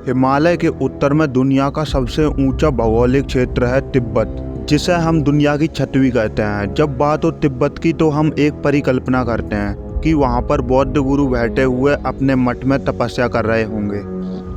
हिमालय के उत्तर में दुनिया का सबसे ऊंचा भौगोलिक क्षेत्र है तिब्बत, जिसे हम दुनिया की छत भी कहते हैं। जब बात हो तिब्बत की तो हम एक परिकल्पना करते हैं कि वहाँ पर बौद्ध गुरु बैठे हुए अपने मठ में तपस्या कर रहे होंगे,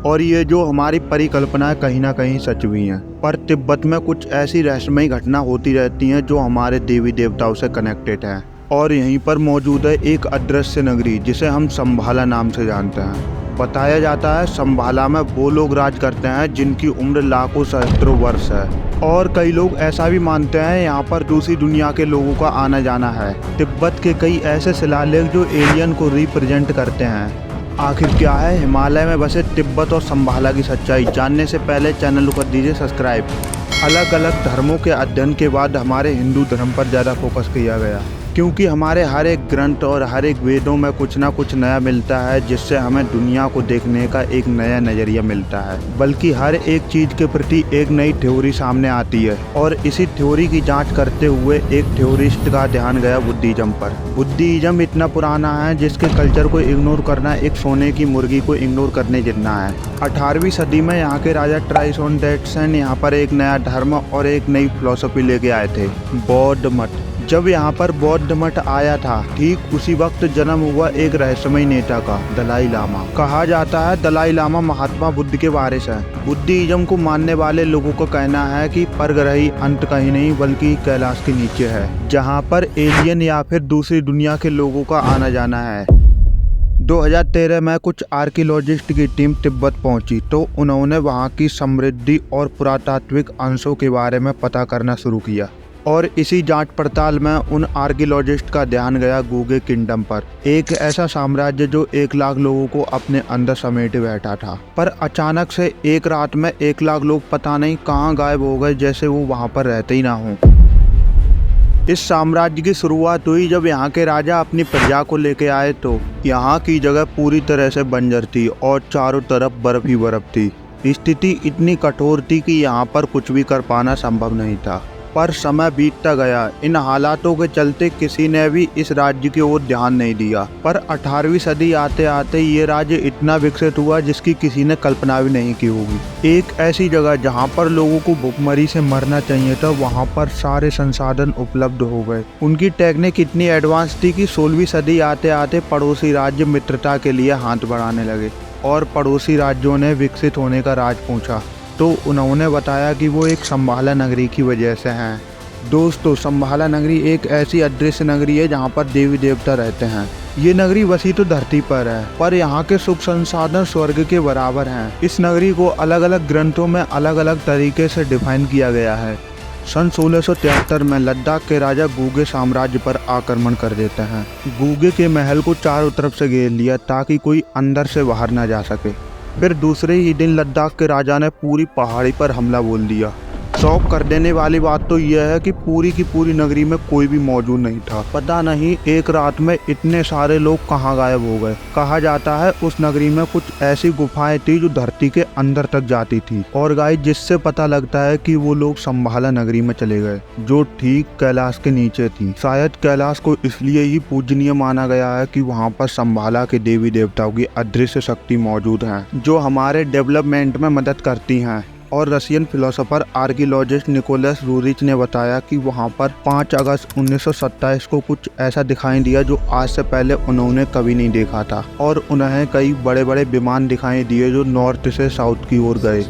और ये जो हमारी परिकल्पना है कहीं ना कहीं सच भी है। पर तिब्बत में कुछ ऐसी रहस्यमयी घटना होती रहती हैं जो हमारे देवी देवताओं से कनेक्टेड है। और यहीं पर मौजूद है एक अदृश्य नगरी जिसे हम संभाला नाम से जानते हैं। बताया जाता है संभाला में वो लोग राज करते हैं जिनकी उम्र लाखों सहस्त्रों वर्ष है, और कई लोग ऐसा भी मानते हैं यहाँ पर दूसरी दुनिया के लोगों का आना जाना है। तिब्बत के कई ऐसे शिलालेख जो एलियन को रिप्रेजेंट करते हैं। आखिर क्या है हिमालय में बसे तिब्बत और संभाला की सच्चाई? जानने से पहले चैनल को कर दीजिए सब्सक्राइब। अलग अलग धर्मों के अध्ययन के बाद हमारे हिंदू धर्म पर ज़्यादा फोकस किया गया, क्योंकि हमारे हर एक ग्रंथ और हर एक वेदों में कुछ ना कुछ नया मिलता है, जिससे हमें दुनिया को देखने का एक नया नज़रिया मिलता है। बल्कि हर एक चीज़ के प्रति एक नई थ्योरी सामने आती है, और इसी थ्योरी की जांच करते हुए एक थ्योरिस्ट का ध्यान गया बुद्धिज़्म पर। बुद्धिज़्म इतना पुराना है जिसके कल्चर को इग्नोर करना एक सोने की मुर्गी को इग्नोर करने जितना है। 18वीं सदी में यहाँ के राजा ट्राइसोन डेट्सन यहाँ पर एक नया धर्म और एक नई फिलॉसफी लेके आए थे, बौद्ध मठ। जब यहाँ पर बौद्ध मठ आया था, ठीक उसी वक्त जन्म हुआ एक रहस्यमय नेता का, दलाई लामा। कहा जाता है दलाई लामा महात्मा बुद्ध के वारिस है। बुद्धिज़्म को मानने वाले लोगों का कहना है कि परग्रही अंत कहीं नहीं बल्कि कैलाश के नीचे है, जहाँ पर एलियन या फिर दूसरी दुनिया के लोगों का आना जाना है। 2013 में कुछ आर्कियोलॉजिस्ट की टीम तिब्बत पहुंची तो उन्होंने वहां की समृद्धि और पुरातात्विक अंशों के बारे में पता करना शुरू किया, और इसी जांच पड़ताल में उन आर्कियोलॉजिस्ट का ध्यान गया गूगे किंगडम पर। एक ऐसा साम्राज्य जो 1 लाख लोगों को अपने अंदर समेटे बैठा था। पर अचानक से एक रात में 1 लाख लोग पता नहीं कहां गायब हो गए, जैसे वो वहां पर रहते ही ना हों। इस साम्राज्य की शुरुआत हुई जब यहाँ के राजा अपनी प्रजा को लेके आए तो यहाँ की जगह पूरी तरह से बंजर थी और चारों तरफ बर्फ ही बर्फ थी। स्थिति इतनी कठोर थी कि यहाँ पर कुछ भी कर पाना संभव नहीं था। पर समय बीतता गया। इन हालातों के चलते किसी ने भी इस राज्य की ओर ध्यान नहीं दिया। पर 18वीं सदी आते आते ये राज्य इतना विकसित हुआ जिसकी किसी ने कल्पना भी नहीं की होगी। एक ऐसी जगह जहां पर लोगों को भूखमरी से मरना चाहिए था, वहां पर सारे संसाधन उपलब्ध हो गए। उनकी टेक्निक इतनी एडवांस थी कि 16वीं सदी आते आते पड़ोसी राज्य मित्रता के लिए हाथ बढ़ाने लगे, और पड़ोसी राज्यों ने विकसित होने का राज पूछा तो उन्होंने बताया कि वो एक संभाला नगरी की वजह से हैं। दोस्तों, संभाला नगरी एक ऐसी अदृश्य नगरी है जहाँ पर देवी देवता रहते हैं। ये नगरी वसी तो धरती पर है, पर यहाँ के सुख संसाधन स्वर्ग के बराबर हैं। इस नगरी को अलग अलग ग्रंथों में अलग अलग तरीके से डिफाइन किया गया है। सन 1673 में लद्दाख के राजा गूगे साम्राज्य पर आक्रमण कर देते हैं। गूगे के महल को चारों तरफ से घेर लिया ताकि कोई अंदर से बाहर न जा सके। फिर दूसरे ही दिन लद्दाख के राजा ने पूरी पहाड़ी पर हमला बोल दिया। शौक कर देने वाली बात तो यह है कि पूरी की पूरी नगरी में कोई भी मौजूद नहीं था। पता नहीं एक रात में इतने सारे लोग कहाँ गायब हो गए। कहा जाता है उस नगरी में कुछ ऐसी गुफाएं थी जो धरती के अंदर तक जाती थी, और गाइस जिससे पता लगता है कि वो लोग संभाला नगरी में चले गए, जो ठीक कैलाश के नीचे थी। शायद कैलाश को इसलिए ही पूजनीय माना गया है कि वहाँ पर संभाला के देवी देवताओं की अदृश्य शक्ति मौजूद है, जो हमारे डेवलपमेंट में मदद करती हैं। और रशियन फिलोसोफर आर्कियोलॉजिस्ट निकोलस रूरिच ने बताया कि वहां पर 5 अगस्त 1927 को कुछ ऐसा दिखाई दिया जो आज से पहले उन्होंने कभी नहीं देखा था, और उन्हें कई बड़े बड़े विमान दिखाई दिए जो नॉर्थ से साउथ की ओर गए।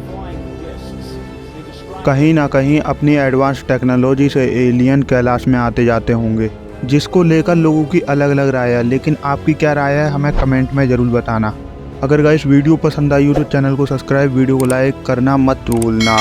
कहीं ना कहीं अपनी एडवांस टेक्नोलॉजी से एलियन कैलाश में आते जाते होंगे, जिसको लेकर लोगों की अलग अलग राय है। लेकिन आपकी क्या राय है हमें कमेंट में ज़रूर बताना। अगर गाइस वीडियो पसंद आई हो तो चैनल को सब्सक्राइब, वीडियो को लाइक करना मत भूलना।